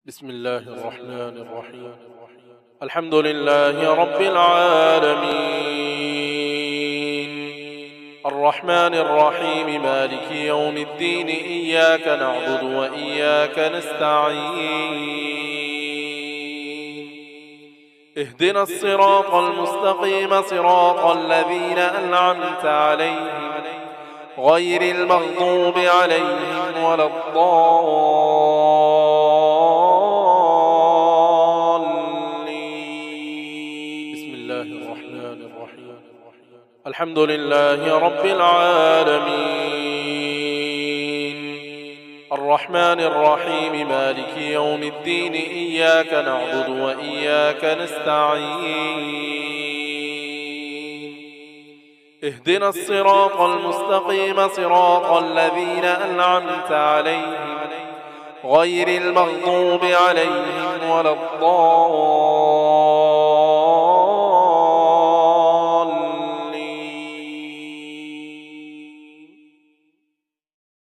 بسم الله الرحمن الرحيم. الحمد لله رب العالمين، الرحمن الرحيم، مالك يوم الدين. إياك نعبد وإياك نستعين. اهدنا الصراط المستقيم، صراط الذين أنعمت عليهم غير المغضوب عليهم ولا الضالين. بسم الله الرحمن الرحيم. الحمد لله رب العالمين، الرحمن الرحيم، مالك يوم الدين. إياك نعبد وإياك نستعين. اهدنا الصراط المستقيم، صراط الذين أنعمت عليهم غير المغضوب عليهم ولا الضالين.